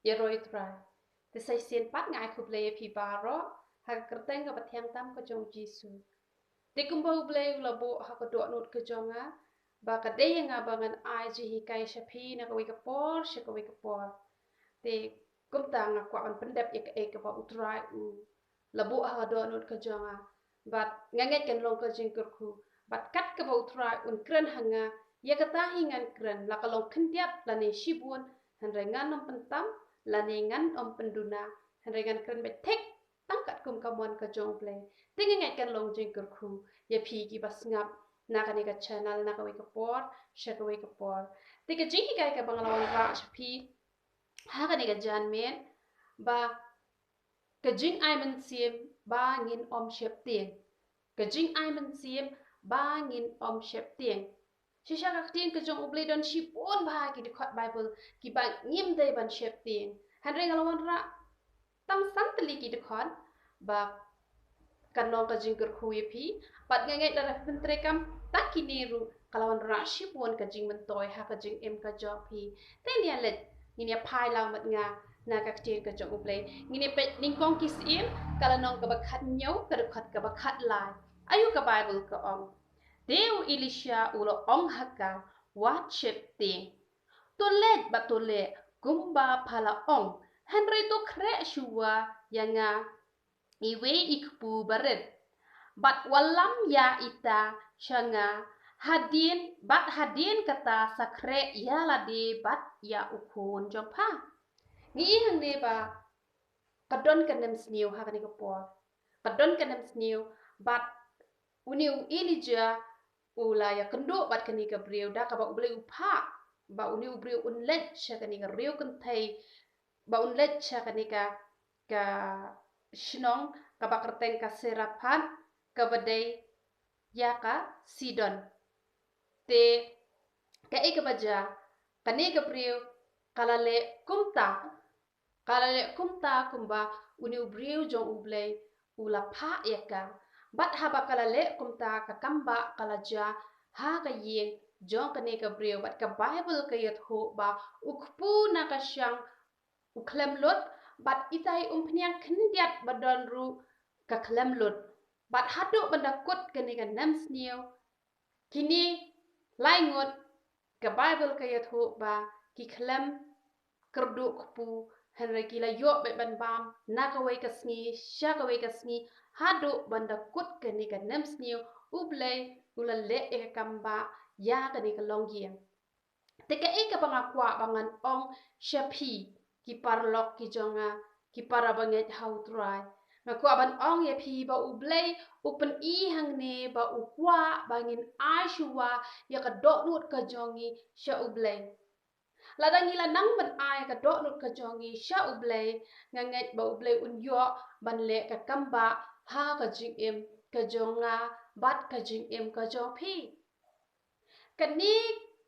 ya roi trai te sai sien pat ngai ku ble phi baro ha kerteng ka pathiang tam ka jong Jesu te kumbau ble la bo ha ka do not ka jonga ba ka de nga bangan ai ji hi kai shapi na ka wi ka por she ka wi ka por te kum ta nga kwa an pendep ya ka e ka ba utrai u la bo ha do not ka jonga bat nganget kan long ka jing ku bat kat ka ba utrai un kren hanga ya ka ta hingan kren la ka long khndiap la ne shibun han rengan nom pentam la ne ngan om penduna han rengan kren be tek tangkat kum kamon ka jong ble tingi ngai kan long jing ku ya phi ki bas ngap na ka ne ka channel na ka wi ka por she ka wi ka por te ka jing hi kai ka banglawan ra phi ha ka ne ka jan men ba ka jing ai man sim ba ngin om shep tieng ka jing ai man sim ba ngin om shep tieng shisha ka tieng ka jong uble don shi pon ba ki de khat bible ki ba ngim dei ban shep tieng han reng alawan ra tam san tli ki de khat ba kan long ka jing ker khu ye phi pat ngai la pentre kam tak ki ne ru kalawan ra shi pon ka jing man toy ha ka jing em ka jong phi te nia let ni ne phai la mat nga na ka tieng ka jong uble ni ne pe ning kong ki sim kala nong ka ba khat nyau ka khat ka ba khat lai ayu ka bible ka ong Deu Elisha ulo ong haka wat shep ting tolet batole gumba phala ong Henry to kre shuwa yanga iwe ikpu baret bat walam ya ita shanga hadin kata sakre ya lade bat ya ukun jompa ni hang ne ba kadon kanem sniu ha ni ko kadon kanem sniu bat uniu Elijah ula ya kendo bat kani ka briu da ka ba ule upha ba uniu briu unlet sha kani ka riu kan thai ba unlet sha kani ka shnong ka ba kerteng ka serapan ka badai ya ka Sidon te ka e ka baja kani ka briu kalale kumta kumba uniu briu jong ublei ula pha ya ka bat haba kalale kumta ka kamba kalaja ha ka yeng jong kane ka breu bat ka bible ka yat ho ba ukpu na ka syang uklem lot bat itai umpnyang khndiat badon ru ka klem lot bat hadu banda kut kane ka nam sniu kini laingot ka bible ka yat ho ba ki klem kerdu kpu henre kila yo be ban bam na ka wai ka sngi sha ka wai ka sngi hadu banda kut kani ka nem sniu ublei ulale e kamba ya kani ka longiang te ka e ka banga kwa bangan ong shapi ki parlok ki jonga ki para banget how try na kwa ban ong ye phi ba ublei upen i hang ne ba ukwa bangin ashwa ya ka do nut ka jongi sha ublei ladang ila nang ban ai ka do nut ka jongi sha ublei nganget ba ublei un yo ban le ka kamba ha ka jing em ka jonga bat ka jing em ka jong phi kani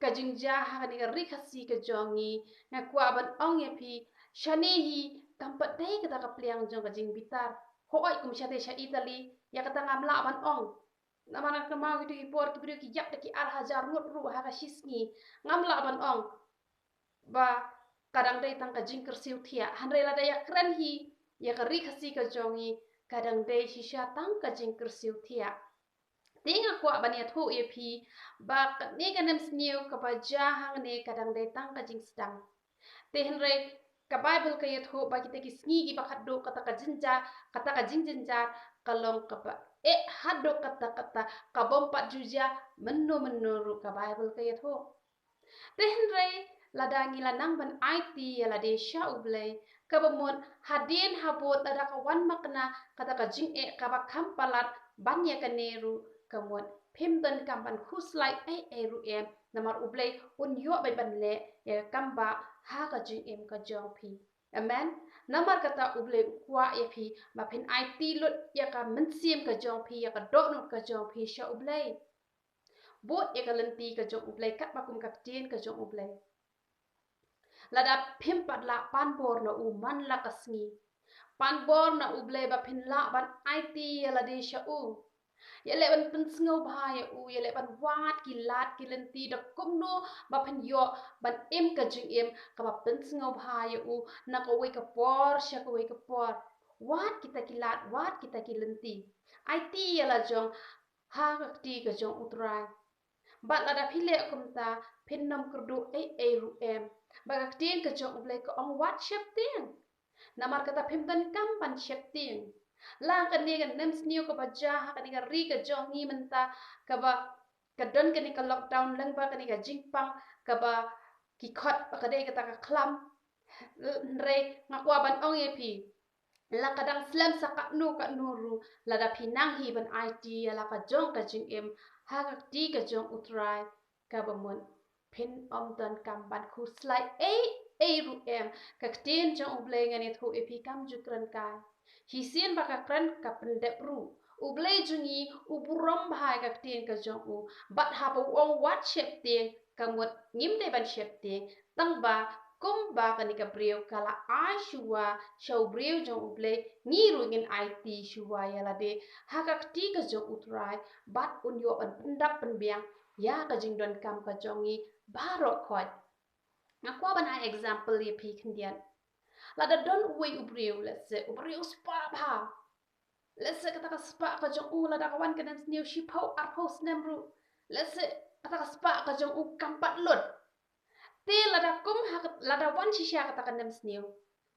ka jing ja ha ni ka ri khasi ka jongi na kwa ban ong ye phi shani hi kampat dei ka ta ka pliang jong ka jing bitar ho ai kum sha te sha Italy ya ka ta ngam la ban ong na mana ka mau gitu ipor ki brio ki yak ki al hajar nut ru ha ka shisni ngam la ban ong ba kadang dei tang ka jing kersiu thia han re la da ya kren hi ya ka ri khasi ka jongi kadang dei shisha tang ka jing kersiu thia tinga kwa bania thu ye phi ba ne ka nam sniu ka ba ja hang ne kadang dei tang ka jing stang te han re ka bible ka ye thu ba ki sngi gi ba khaddo kata ka jinja kata ka jinja kalong ka ba e haddo kata ka bom pat juja menno ru ka bible ka ye thu te han re ladangi lanang ban IT la de sha ublei ka bamon hadin habot ada ka wan makna kata ka jing e ka ba khampalat banya ka neru kamon phimdan kamban khuslai e ru em namar ublei un yo bai ban le ya kamba ha ka jing em ka jong phi amen namar kata ublei kwa ya phi ma phin IT lut ya ka mensim ka jong phi ya ka do not ka jong phi sha ublei bot ya ka lenti ka jong ublei kat bakum ka tien ka jong ublei lada pimpat la panbor na u man la kasngi panbor na uble ba pin la ban IT la de sha u ya le ban pen sngau bha ya le ban wat ki lat ki lenti da kum no ba pen yo ban em ka jing em ka ba pen sngau bha na ko we ka por sha ko we ka por wat kita ki lat wat kita ki lenti ai ti ya la jong ha ka ti ka jong utrai ba la da phile kum ta phin nam kurdu ai ru em ba ka tin ka jong ble ko ong wat shep ting namar kata phim dan kam pan shep ting la ka ne kan nem sniu ka baja ha ka ni ka ri ka jong ni menta ka ba ka don ka ni ka lockdown lang ba ka ni ka jingpang ka ba ki khot ka de ka ta ka klam re ngakwa ban ong e pi la kadang slam sakat nu kat nuru la da pinang hi ban IT la ka jong ka jing em ha ka ti ka jong utrai ka ba mun pin om dan kam ban khu slai e ru em ka tin jong uble ngani thu e pi kam ju kran kai hi sien ba ka kran ka pendep ru uble jungi uburom bhai ka tin ka jong u bat ha ba ong wat shep ting ka mut ngim de ban shep ting tang ba kum ba ka ni ka breu kala a shuwa shau breu jong uble ni ru ngin IT shuwa ya la de ha ka ti ka jong utrai bat un yo an pendap penbiang ya ka jing don kam ka jongi baro khot ngakwa ban ai example ye pi khndian la da don we ubreu let's say ubreu spa bha let's say kata ka spa ka jong u la da ka wan ka dan new shipau ar post nemru let's say kata ka spa ka jong u kampat lot te lada kum ha lada wan shisha kata kan nem sniu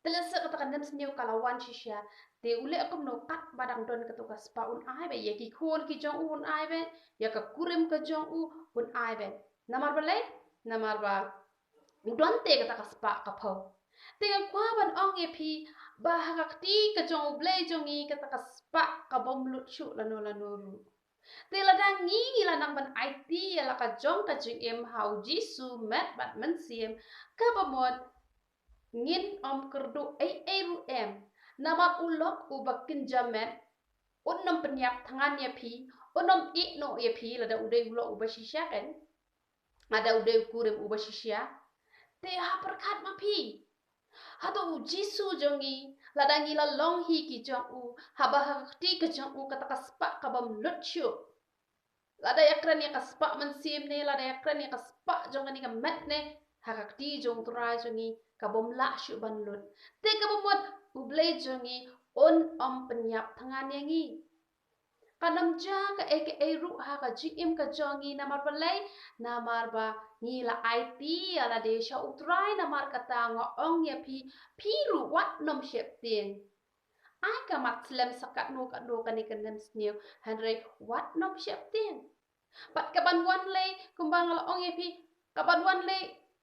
te lese kata kan nem sniu kala wan shisha te ule akum no kat badang don katu ka spa un ai be ye ki khon ki jong un ai be ya ka kurim ka jong un ai be namar ba don te kata ka spa ka phau te kwa ban ong ye pi ba ha ka ti ka jong ble jong i kata ka spa ka bom lut shu la no ru te la dang ngi la nang ban IT ya la ka jong ka jing em hau jisu met bat man siem ka ba mod ngin om kurdu ai ru em nama ulok u bakin jamet unom penyap tangan ya pi unom I no ya pi la da ude ulok u bashisha kan ada ude kurim u bashisha te ha perkat ma pi hato u jisu jongi la dang la long hi ki jong u ha ba ha ti ka jong u kata ka spa ka bam lut shu lada yakran ya kaspa man sim ne lada yakran ya kaspa jong ani ka met ne hakakti jong turai jongi ka bom la shu ban lut te ka bomot uble jongi on om penyap tangan yangi kanam ja ka e ru ha ka jim ka jongi namar balai namar ba ni la IT ala de sha utrai namar kata ngo ong ya pi ru wat nom shep tin ai ka mat slem sakat no ka ni kan nem snew hanre wat nom shep tin pat kaban wan le kumbang la ong epi kaban wan le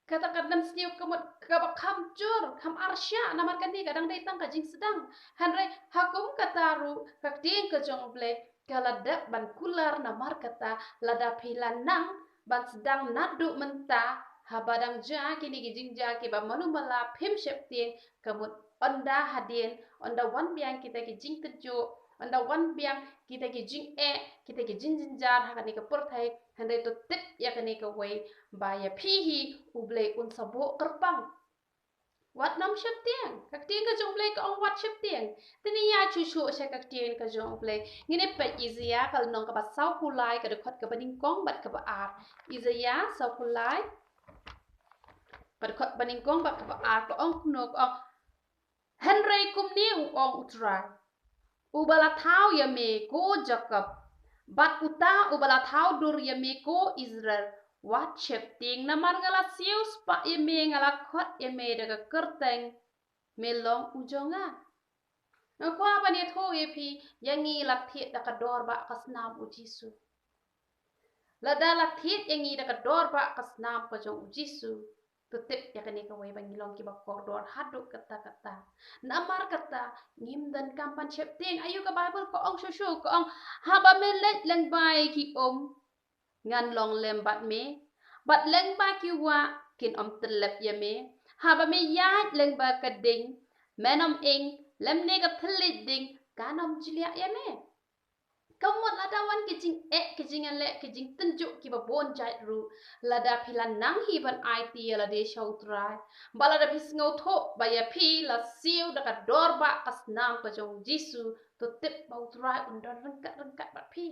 kata kadam sniu kamut kabak kham jur kham arsya namar kandi kadang dai tang kajing sedang hanre hakum kataru kakting ka jong ble kala dak ban kular namar kata lada pilanang ban sedang nadu menta habadang ja kini gijing ja ke ba manu mala phim sheptin kamut onda hadin onda wan biang kita gijing tejo onda wan biang kita ki jing kita ki jinjar ha kani ka porthai hande to tip ya kani ka wei ba ya phi hi uble un sabo kerpang wat nam shep tiang kak tiang ka jong ble ka ong wat shep tiang tini ya chu chu she kak tiang ka jong ble ngine pe izia kal nong ka ba sau kulai ka de khot ka baning kong bat ka ba ar izia sau kulai bat khot baning kong bat ka ba ar ka ong no ka henry kum ni ong utrai ubala thau ya me ko Jacob bat uta ubala thau dur ya me ko Israel wat shep ting namar ngala sius pa ya me ngala khot ya me daga kerteng me long ujonga kwa ba ni tho ye pi yangi la thiet daga dor ba kasnam u Jisu la da la thiet yangi daga dor ba kasnam ko jong u Jisu tutip ya kani ka wai bangi long ki ba kordor haduk kata namar kata ngim dan kampan shep ting ayu ka bible ko ong shushu ko ong haba me let leng bai ki ngan long lem bat leng ba ki wa kin telep ya me haba me ya leng ba ka menom ing lem ne ka thlit ding kanom jilia ya me Kamu lada wan kijing kijing le kijing tunjuk ki babon jait ru lada pilan nang hi ban IT la de show try balada pis ngotho baya pi la siu da ka dorba kas nam ka jong jisu to tip bau try undon rengkat bat pi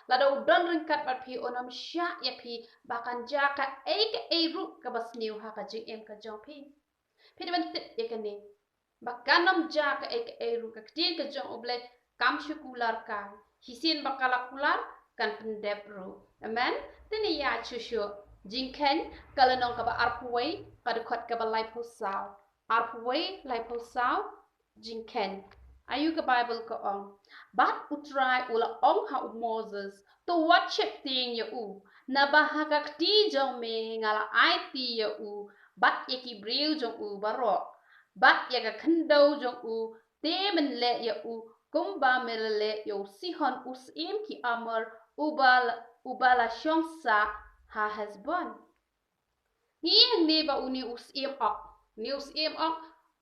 lada udon rengkat bat pi onam sya ya pi bakan jaka ke ru ka bas niu ha ka jing em ka jong pi ban tip ya ka ni bakanam jaka ke ru ka tin ka jong oble kam syukular ka hisin bakalakular kan pendep ru. Amen. Tini ya chusyo. Jingken kalanong kaba arpuway kadukot kaba laiposau. Arpuway laiposau jingken. Ayu ka Bible ko ong. Bat utray ula ong ha Moses to watchip ting ya u. Nabahagak ti jong me ngala ai ti ya u. Bat yaki briu jong u barok. Bat yaga kendo jong u. Te men le ya u. Kumba melele yo sihon usim ki amar ubala shongsa ha husband. Ni neba uni usim ok. Ni usim ok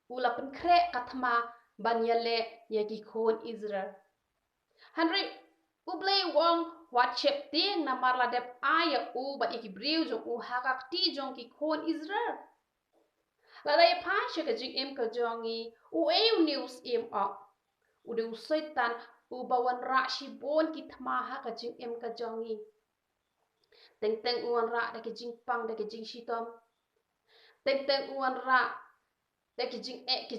ula penkre katma banyale yagi kon Israel. Henry ublay wong watchep ting na marladep aya u bat yagi briu jong u hakak ti jong ki kon Israel. Ladaya pasha ka jing im ka jongi u uni usim ok. Udah usaitan ubawan rak shibon ki tamaha ka jing em ka jongi teng uan rak da ki jing pang da ki jing shitom teng uan rak da ki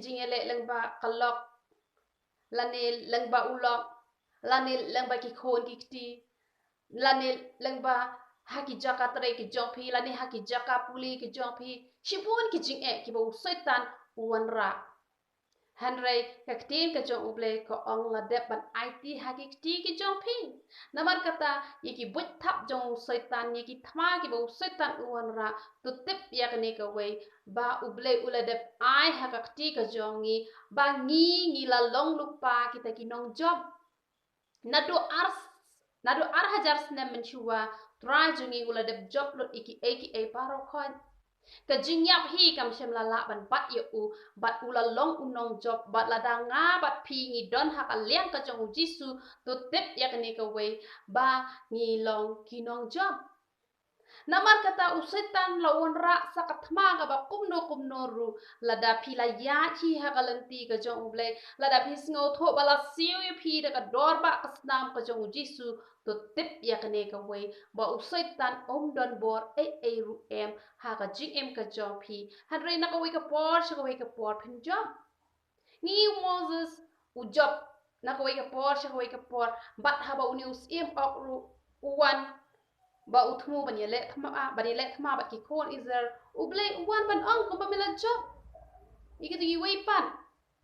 jing ele lengba kalok lane lengba ulok lane lengba ki khon ki kti lane lengba haki jaka tre ki jongpi lane haki jaka puli ki jongpi shibon ki jing ki ba usaitan uan rak Henry kaktin ka jong uble ko ong ladep ban IT haki kti ki jong pi. Namar kata yiki but tap jong setan yiki thma ki bo setan uan ra to tip yak ne ka wei ba uble uladep ai haka kti ka jongi ba ngi la long lupa kita ki nong job. Nado ar hajar snem menchua try jongi uladep job lot iki paro khon. Ka jingyap hi kam shem lala ban bat ye u bat ula long unong job bat lada nga bat pi ngi don hak aliang ka jong jisu to tip yak ni ka wei ba ngi long kinong job namar kata usetan lawan ra sakatma ga ba kumno ru lada pi la ya chi hak alanti ka jong ble lada pi sngo tho bala siu pi da ka dor ba kasnam ka jong jisu to tip yak ne ka wei ba usaitan don bor ru em ha ka jing em ka job pi han re na ka wei ka por pin job ni Moses u job na ka wei ka por bat ha ba uni us em ok ru uwan ba utmu ban yele thma ba ki kon Israel uble uwan ban ong ko ba mila job ikiti yi wei pan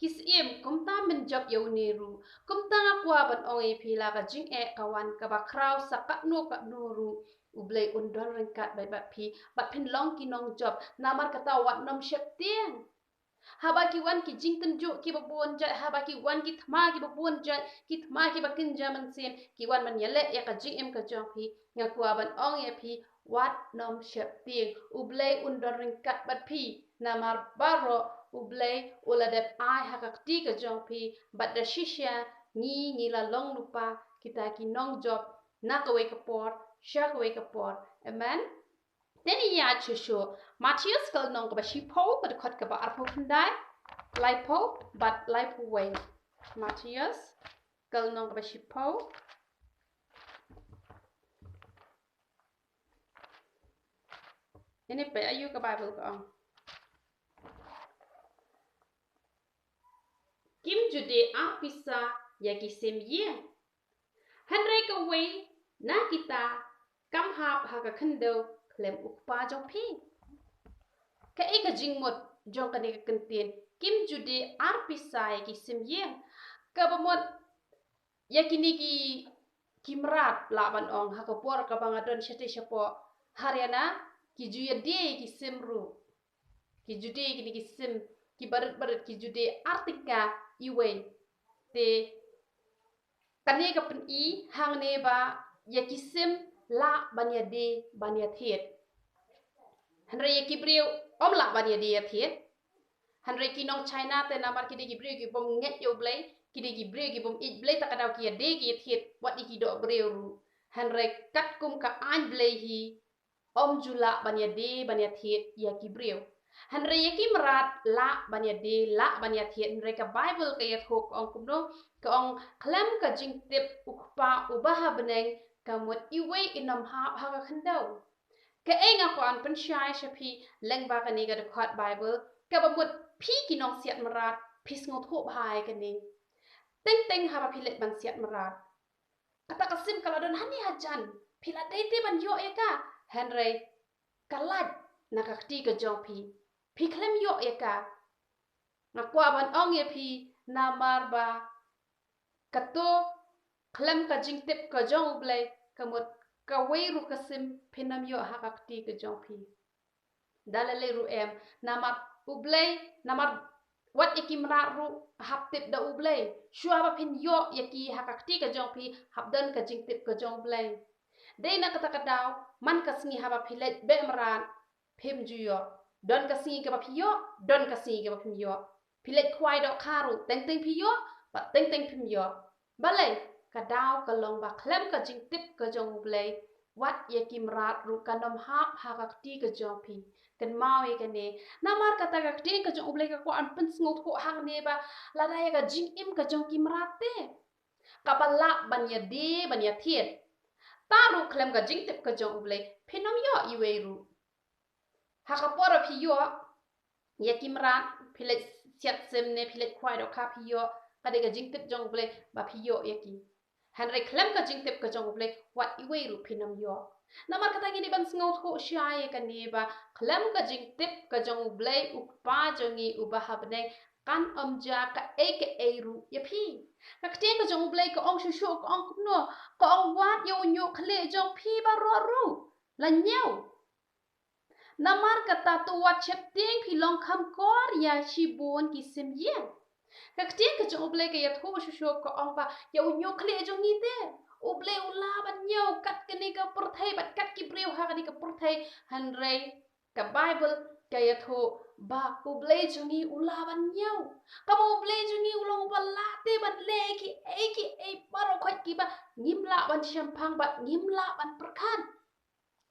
kis em kom ta men job yo ne ru kom ta kwa ban ong e phila ka jing kawan ka ba kraw sakat no ru uble undon rengkat bai ba phi bat phin long ki nong job namar kata wat nom shep tiang haba ki wan ki jing tunjuk ki ba bon jat haba ki wan ki thma ki ba bon jat ki thma ki ba kin jaman sen ki wan man yele ya ka jing em ka jong phi nga kwa ban ong ye phi wat nom shep tiang uble undon rengkat bat phi namar baro uble uladep ai hakak ti ka jong pi bat da shisha ngi la long lupa kita ki nong job na ka we ka por sha ka we ka por amen teni ya chusho Matthias kal nong ka ba shipo ba khot ka ba arpo khandai laipo bat laipo we Matthias kal nong ka ba shipo ini pe ayu ka Bible ka Kim jude apisa yaki semye. Henry ka wei na kita kam hap haka kendo klem ukpa jong pi. Ka eka jingmot jong kane ka kentin. Kim jude apisa yaki semye. Ka bamot yaki niki kimrat laban ong haka por ka bangadon syate syapo Haryana ki juya de ki semru. Ki jude ki niki sem ki barat ki jude artika iwe te kane ka pen I hang ne ba ya kisim la banya de banya thiet Henry ya kibriu om la banya de ya thiet Hanre kinong China te namar kide gi breu gi bom nget yo blei kide gi breu gi bom it blei takadau ki de gi thiet wat iki do breu ru hanre kat kum ka an blei hi om jula banya de banya thiet ya ki breu hanre yaki merat la banya de la banya thiet hanre ka Bible ka yat hok ong kum no ka ong klem ka jing tip ukpa ubaha beneng ka mot iwe inam ha ka khandau ka enga ko an pensyai shapi lengba ka ni ga de khat Bible ka ba mot pi kinong siat merat pis ngot ho bhai ka ni teng teng ha ba pilet ban siat merat kata kasim kalau don hani hajan pila dete ban yo ya ka henry kalat nakakti ka jong pi klem yo ya ka ngakwa ban ong ye pi namar ba kato klem ka jingtip ka jong blai kamot ka weiru kasim pinam yo hakakti ka jong pi dalale ru em namar ublay namar wat iki mra ru haptip da ublay shua ba pin yo yaki hakakti ka jong pi habdan ka jingtip ka jong blay dei na kata kadaw man kasngi haba pilet be mran pim juyo don kasngi ka ba piyo don kasngi ka ba pim yo pilet kwai do kharu teng teng piyo ba teng teng pim yo balai kadaw kalong ba klem ka jingtip ka jong blay wat yaki mrat ru kanom hap hakakti ka jong pi kan mau ye kan ne namar kata ka kti ka jong blay ka ko an pen sngot ko hang ne ba la da ya ka jing im ka jong ki mrat te ka bala ban ya de ban ya thiet taru klem ka jingtip ka jong blay pinom yo iweru hakapora pi yo yaki mrat pilet siat semne pilet kwai do ka pi yo kada ka jingtip jong blay ba pi yo yaki hanre klem ka jingtip ka jong blay wat iweru pinam yo namar kata gini ban sngot ho shy ka ni ba klem ka jingtip ka jong blay ukpa jongi ubah bneng kan omja ka eiru ya pi ka kteng ka jong blay ka ong shushu ka ong no ka ong wat yo nyu khle jong pi ba ro la nyau namar kata tu wat chep ting pi long kham kor ya chi bon ki sim yen ka kteng ka jong blay ka ya thu shushu ka ong pa yo nyu khle jong ni te uble ula ban nyau kat kini ka perthai bat kat ki breu ha kini ka perthai hanrei ka Bible ka ya thu ba uble jongi ula ban nyau ka uble jongi ulong bala te ban le ki ei paro khot ki ba ngimla ban champang ba ngimla ban perkhan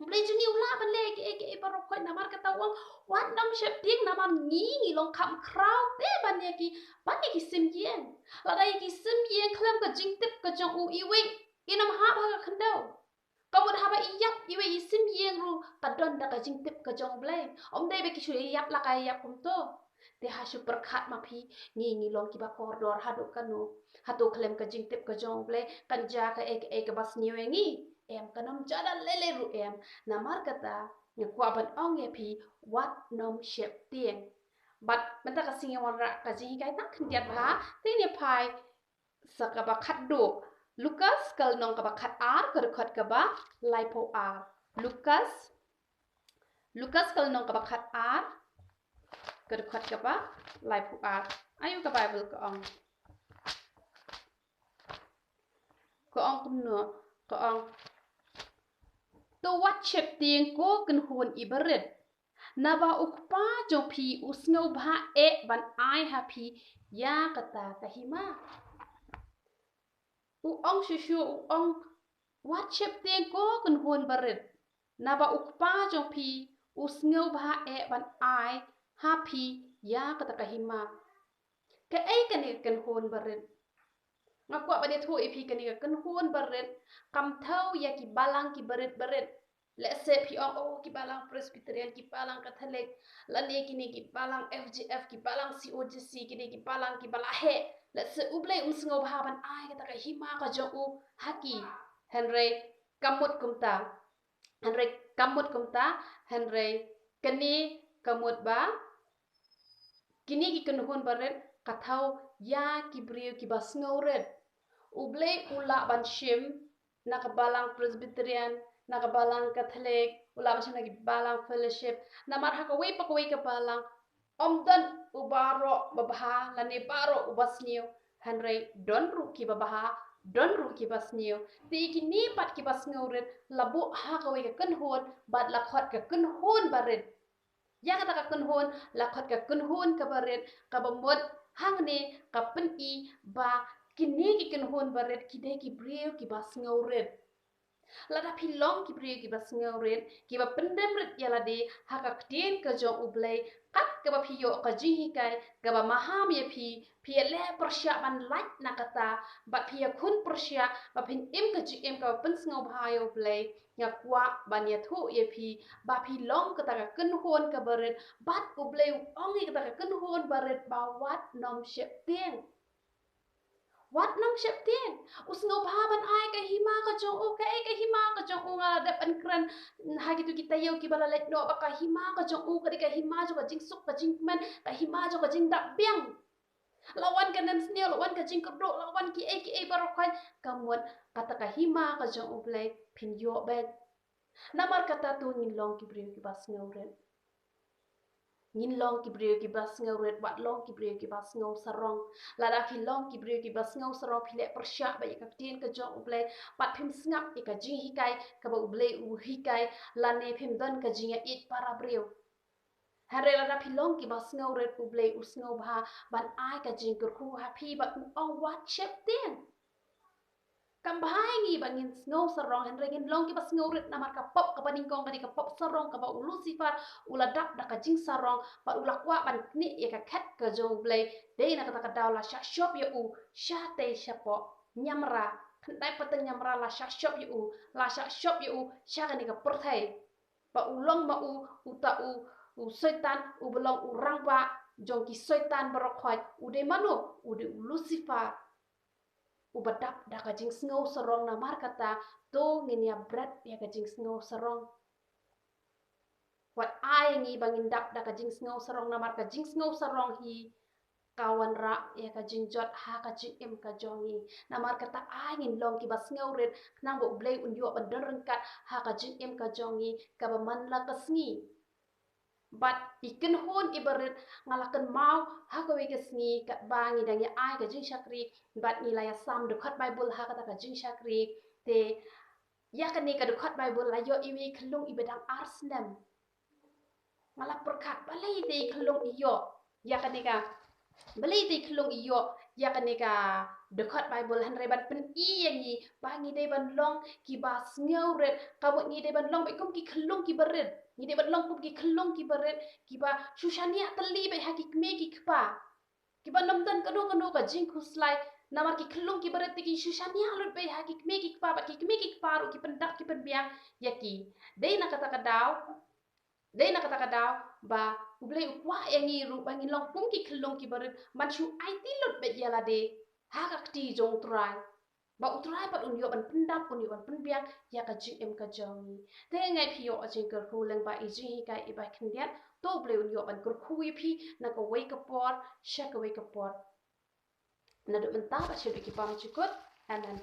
uble jongi ula ban le ki ei paro khot namar kata wang wat nam shep ting namar ngi long kham krau te ban ye ki sim yen la dai ki sim yen klam ka jingtip ka jong u iwi inam haba ka khandau kamut haba iyap iwe isim yengru kadon da ka jingtip ka jong blai om dai be kishu iyap la ka iyap kumto te ha shu perkhat ma phi ngi long ki ba kordor hadu kanu hatu klem ka jingtip ka jong blai kan ja ka ek bas niwe ngi em kanom jada lele ru em namar kata ngi kwa ban ong ye phi wat nom shep tieng bat menta ka singi wara ka jingi kai tak khndiat ba te ne phai sakaba khaddo Lukas kal nong kaba khat R khat kaba lipo R Lukas kal nong kaba khat R khat kaba lipo R ayu ka Bible ko ong kumno ko ong to wat chep tieng ko kan hun ibaret naba ukpa jong pi usngau bha e ban ai happy ya kata kahima u ong shushu u ong wat chep tieng ko kan hun baret naba ukpa jong pi usngau bha e ban ai happy ya kata kahima ka ei kan hun baret ngakwa ba de thu ipi kan hun baret kam thau ya ki balang ki baret let's say pi ong ki balang presbyterian ki balang catholic lani ki balang FGF ki balang COGC ki balang ki balahe let's say ublay usngo bhaban ai kata ka hima ka jo u haki henry kamut kumta henry kani kamut ba kini ki kanhun baret kathau ya ki brio ki basngo red ublay ula ban shim nakabalang presbyterian nakabalang catholic ula ban shim nakabalang fellowship namar hakaway pakaway ka balang omdan ubaro babaha lani baro ubasniyo henry don ru ki babaha don ru ki basniyo ti ki ni pat ki basngo red labu hakaway ka kanhun bad lakhot ka kanhun baret ya kata ka kun hon la khot ka kun hon ka baret ka bamot hang ne ka pen I ba kini ki kun hon baret ki de ki breu ki bas ngauret lada pilong ki brio ki bas ngauret ki ba pendem ret yala de haka ktien ka jong ublei kat ka ba piyo ka jihi kai ka ba maham ye pi le persya ban lait na kata ba pi kun persya ba pin im ka ji im ka pen ngau bhayo ublei nya kwa ban ye thu ye ba pilong ka ta ka kun hon ka baret bat ublei ongi ka ta ka kun hon baret ba wat nom shep tieng Wat nang siap tieng usno baban ai ka hima ka jong o ka hima ka jong o ngala dap an kran ha gitu kita yau ki bala let no ba ka hima ka jong o ka hima jo ka jing suk ka jing man ka hima jo ka jing dap biang lawan ka nan sneo lawan ka jing kodok lawan ki e barokhan kamuan kata ka hima ka jong o play pin yo ben namar kata tu ngin long ki brio ki bas ngauren Ngin long ki brio ki bas ngau red wat long ki brio ki bas ngau sarong lada fi long ki brio ki bas ngau sarong pile persya ba ka tin ka jong uble pat phim snap ka jing hikai ka ba uble u hikai lane phim don ka jinga it para brio hare lada fi long ki bas ngau red uble usngau bha ban ai ka jing kur khu ha phi ba ong wat chep tin Kam bahai ngi bangin snow sarong hen regin long ki bas ngaurit namar ka pop ka baning kong ka pop sarong ka ba ulu sifar ula dak da ka jing sarong pa ula kwa ban ni ya ka kat ka jong blay de na ka ka daw la sha shop ya u sha te sha po nyamra kan dai pateng nyamra la sha shop ya u la sha shop ya u sha ka ni ka perthai pa ulong ma u ta u setan u belong u rang ba jong ki setan barok khwat u de manu u de Lucifer ubadap da ka jing snow sarong na mar kata to nginya brat ya ka jing snow sarong wat ai ngi bangin dap da ka jing snow sarong na mar ka jing snow sarong hi kawan ra ya ka jing jot ha ka jing em ka jongi na mar kata ai ngin long ki bas snow red nang bo blay un yo ban kat ha ka jing em ka jongi ka ba man la ka sngi But ikan hon ibarat ngalakan mau haka wegas ni kat bangi dangi ai ka jing shakri but nilai sam dekat Bible haka ta ka jing shakri te ya kan ni ka dekat Bible la yo iwi kelung ibadang arsnem malah perkat balai de kelung iyo ya kan ni ka balai de kelung iyo ya kan ni ka dekat Bible han rebat pen I yang ni bangi de ban long ki bas ngauret kamu ni de ban long ba kum ki kelung ki berit ni de ban long kum ki kelung ki berit ki ba sushania teli ba hakik me ki kpa ki ba nom dan kanu ka jing kuslai namar ki kelung ki berit ki sushania lut ba hakik me ki kpa ba ki me ki kpa ru ki pendak ki penbiang ya ki de na kata kadaw ba ublay ukwa yang ni ru bangi long kum ki kelung ki berit man shu ai ti lut ba yala de haka ti jong try ba utrai pat un yo ban pendap un yo ban penbiang ya ka jing em ka jongi te ngai phi yo ajing ker khu leng ba I jing hi kai I ba khindiat to ble un yo ban kur khu yi phi na ko wei ka por sha ka wei ka por na do menta ba shi ki pam chikut amen.